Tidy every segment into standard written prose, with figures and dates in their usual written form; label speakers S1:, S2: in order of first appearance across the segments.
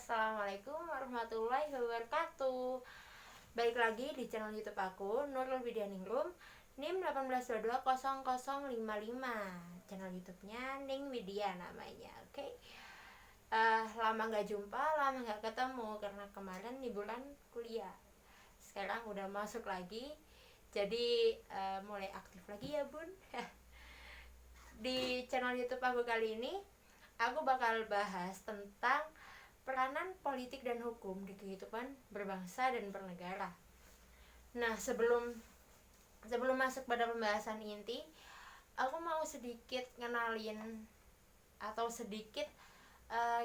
S1: Assalamualaikum warahmatullahi wabarakatuh. Balik lagi di channel YouTube aku, Nurul Widyaningrum, NIM 182000055. Channel YouTube-nya Ning Widya namanya. Oke. Lama nggak jumpa, lama nggak ketemu karena kemarin liburan kuliah. Sekarang udah masuk lagi, jadi mulai aktif lagi ya bun. Di channel YouTube aku kali ini, aku bakal bahas tentang peranan politik dan hukum di kehidupan berbangsa dan bernegara. Nah, sebelum masuk pada pembahasan inti, aku mau sedikit ngenalin atau sedikit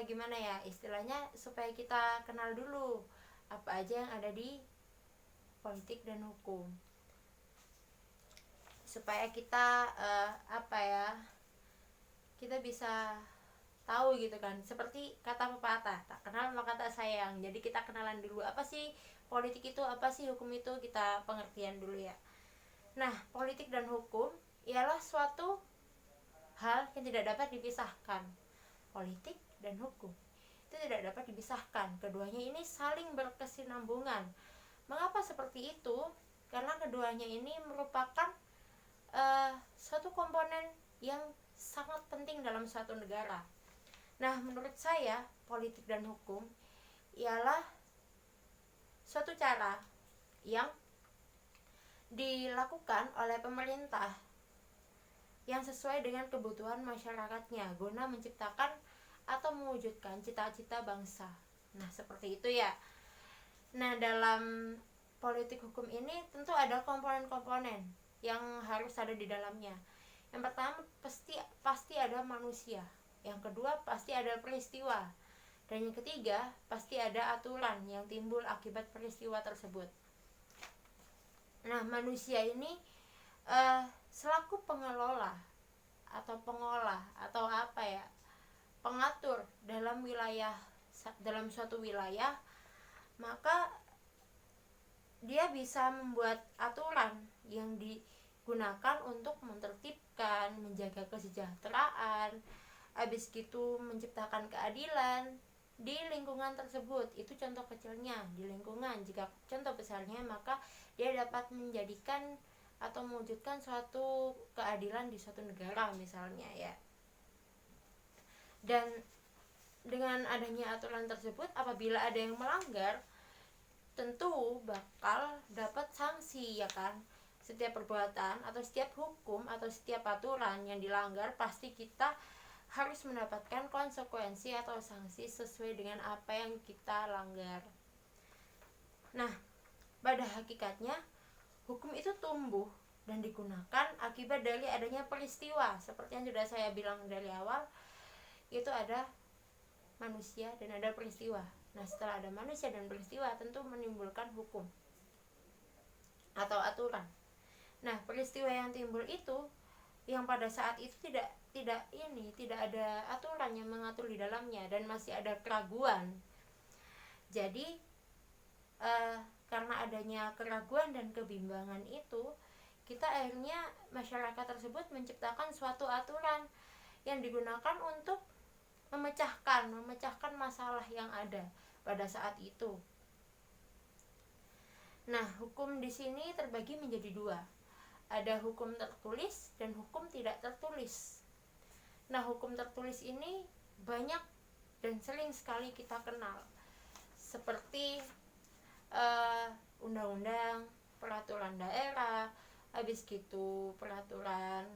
S1: gimana ya istilahnya, supaya kita kenal dulu apa aja yang ada di politik dan hukum, supaya kita kita bisa tahu gitu kan. Seperti kata pepatah, tak kenal maka tak sayang. Jadi kita kenalan dulu apa sih politik itu, apa sih hukum itu, kita pengertian dulu ya. Nah, politik dan hukum ialah suatu hal yang tidak dapat dipisahkan. Politik dan hukum itu tidak dapat dipisahkan, keduanya ini saling berkesinambungan. Mengapa seperti itu? Karena keduanya ini merupakan suatu komponen yang sangat penting dalam suatu negara. Nah, menurut saya, politik dan hukum ialah suatu cara yang dilakukan oleh pemerintah yang sesuai dengan kebutuhan masyarakatnya guna menciptakan atau mewujudkan cita-cita bangsa. Nah, seperti itu ya. Nah, dalam politik hukum ini tentu ada komponen-komponen yang harus ada di dalamnya. Yang pertama pasti ada manusia. Yang kedua pasti ada peristiwa, dan yang ketiga pasti ada aturan yang timbul akibat peristiwa tersebut. Nah, manusia ini selaku pengelola atau pengolah atau pengatur dalam suatu wilayah, maka dia bisa membuat aturan yang digunakan untuk menertibkan, menjaga kesejahteraan, habis gitu menciptakan keadilan di lingkungan tersebut. Itu contoh kecilnya di lingkungan. Jika contoh besarnya, maka dia dapat menjadikan atau mewujudkan suatu keadilan di suatu negara misalnya ya. Dan dengan adanya aturan tersebut, apabila ada yang melanggar, tentu bakal dapat sanksi ya kan. Setiap perbuatan atau setiap hukum atau setiap aturan yang dilanggar, pasti kita harus mendapatkan konsekuensi atau sanksi sesuai dengan apa yang kita langgar. Nah, pada hakikatnya hukum itu tumbuh dan digunakan akibat dari adanya peristiwa. Seperti yang sudah saya bilang dari awal, itu ada manusia dan ada peristiwa. Nah, setelah ada manusia dan peristiwa, tentu menimbulkan hukum atau aturan. Nah, peristiwa yang timbul itu yang pada saat itu tidak ada aturan yang mengatur di dalamnya dan masih ada keraguan. Jadi karena adanya keraguan dan kebimbangan itu, kita akhirnya masyarakat tersebut menciptakan suatu aturan yang digunakan untuk memecahkan masalah yang ada pada saat itu. Nah, hukum di sini terbagi menjadi dua. Ada hukum tertulis dan hukum tidak tertulis. Nah, hukum tertulis ini banyak dan sering sekali kita kenal, seperti undang-undang, peraturan daerah, habis gitu peraturan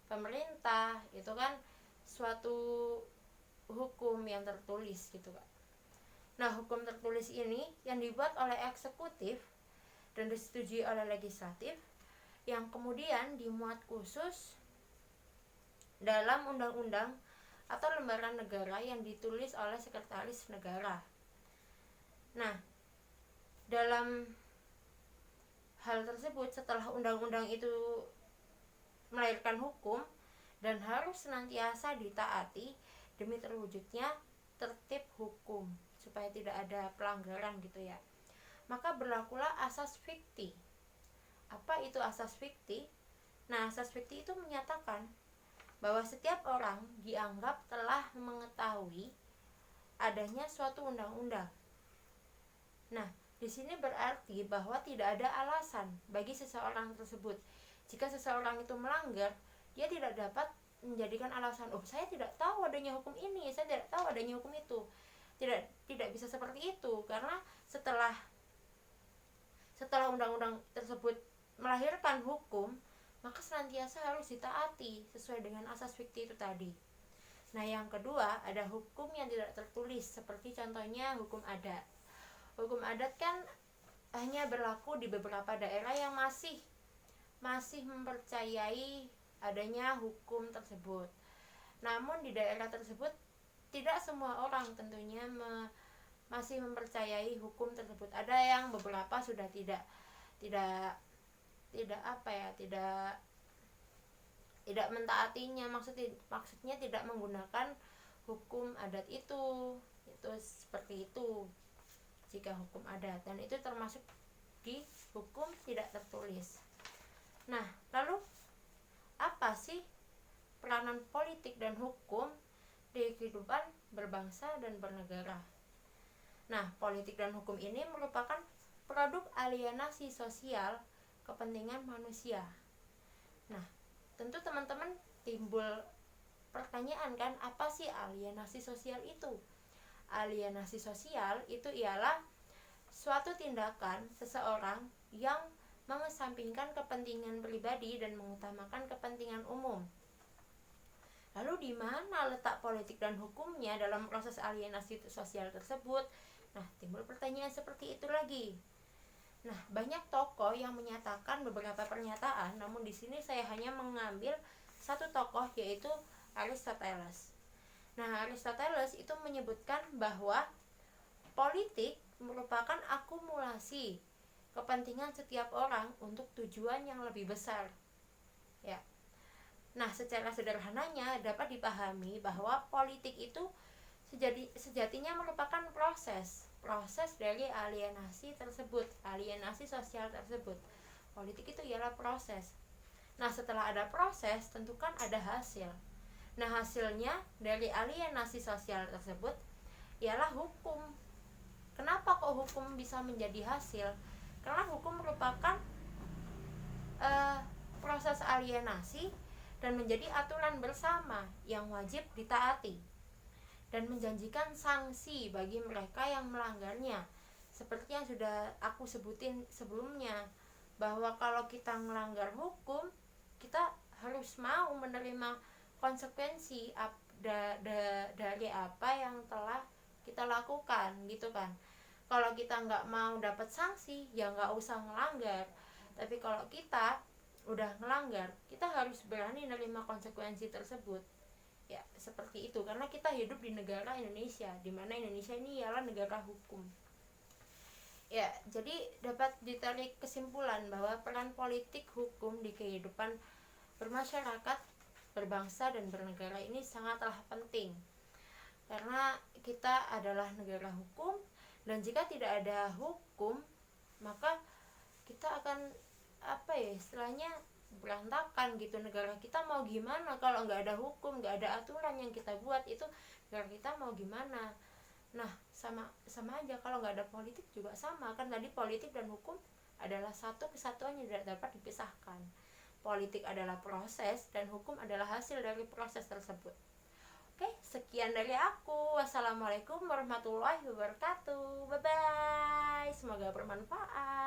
S1: pemerintah. Itu kan suatu hukum yang tertulis gitu kan. Nah, hukum tertulis ini yang dibuat oleh eksekutif dan disetujui oleh legislatif, yang kemudian dimuat khusus dalam undang-undang atau lembaran negara yang ditulis oleh sekretaris negara. Nah, dalam hal tersebut, setelah undang-undang itu melahirkan hukum dan harus senantiasa ditaati demi terwujudnya tertib hukum supaya tidak ada pelanggaran gitu ya, maka berlakulah asas fikti. Apa itu asas fikti? Nah, asas fikti itu menyatakan bahwa setiap orang dianggap telah mengetahui adanya suatu undang-undang. Nah, di sini berarti bahwa tidak ada alasan bagi seseorang tersebut. Jika seseorang itu melanggar, dia tidak dapat menjadikan alasan, oh saya tidak tahu adanya hukum ini, saya tidak tahu adanya hukum itu. Tidak bisa seperti itu, karena setelah undang-undang tersebut melahirkan hukum, maka senantiasa harus ditaati sesuai dengan asas fikih itu tadi. Nah, yang kedua, ada hukum yang tidak tertulis, seperti contohnya hukum adat. Hukum adat kan hanya berlaku di beberapa daerah yang masih mempercayai adanya hukum tersebut. Namun di daerah tersebut tidak semua orang tentunya masih mempercayai hukum tersebut. Ada yang beberapa sudah tidak mentaatinya, maksudnya tidak menggunakan hukum adat itu seperti itu jika hukum adat, dan itu termasuk di hukum tidak tertulis. Nah, lalu apa sih peranan politik dan hukum di kehidupan berbangsa dan bernegara? Nah, politik dan hukum ini merupakan produk alienasi sosial kepentingan manusia. Nah, tentu teman-teman timbul pertanyaan kan, apa sih alienasi sosial itu? Alienasi sosial itu ialah suatu tindakan seseorang yang mengesampingkan kepentingan pribadi dan mengutamakan kepentingan umum. Lalu di mana letak politik dan hukumnya dalam proses alienasi sosial tersebut? Nah, timbul pertanyaan seperti itu lagi. Nah, banyak tokoh yang menyatakan beberapa pernyataan, namun di sini saya hanya mengambil satu tokoh, yaitu Aristoteles. Nah, Aristoteles itu menyebutkan bahwa politik merupakan akumulasi kepentingan setiap orang untuk tujuan yang lebih besar. Ya. Nah, secara sederhananya dapat dipahami bahwa politik itu sejatinya merupakan proses dari alienasi tersebut, alienasi sosial tersebut. Politik itu ialah proses. Nah, setelah ada proses, tentu kan ada hasil. Nah, hasilnya dari alienasi sosial tersebut ialah hukum. Kenapa kok hukum bisa menjadi hasil? Karena hukum merupakan proses alienasi dan menjadi aturan bersama yang wajib ditaati dan menjanjikan sanksi bagi mereka yang melanggarnya. Seperti yang sudah aku sebutin sebelumnya, bahwa kalau kita melanggar hukum, kita harus mau menerima konsekuensi dari apa yang telah kita lakukan, gitu kan. Kalau kita nggak mau dapat sanksi, ya nggak usah melanggar. Tapi kalau kita udah melanggar, kita harus berani menerima konsekuensi tersebut. Ya, seperti itu, karena kita hidup di negara Indonesia, di mana Indonesia ini ialah negara hukum. Ya, jadi dapat ditarik kesimpulan bahwa peran politik hukum di kehidupan bermasyarakat, berbangsa dan bernegara ini sangatlah penting. Karena kita adalah negara hukum, dan jika tidak ada hukum, maka kita akan istilahnya berantakan gitu. Negara kita mau gimana kalau nggak ada hukum, nggak ada aturan yang kita buat, itu negara kita mau gimana? Nah, sama aja kalau nggak ada politik juga sama kan. Tadi politik dan hukum adalah satu kesatuan yang tidak dapat dipisahkan. Politik adalah proses dan hukum adalah hasil dari proses tersebut. Oke, sekian dari aku. Wassalamualaikum warahmatullahi wabarakatuh. Bye bye. Semoga bermanfaat.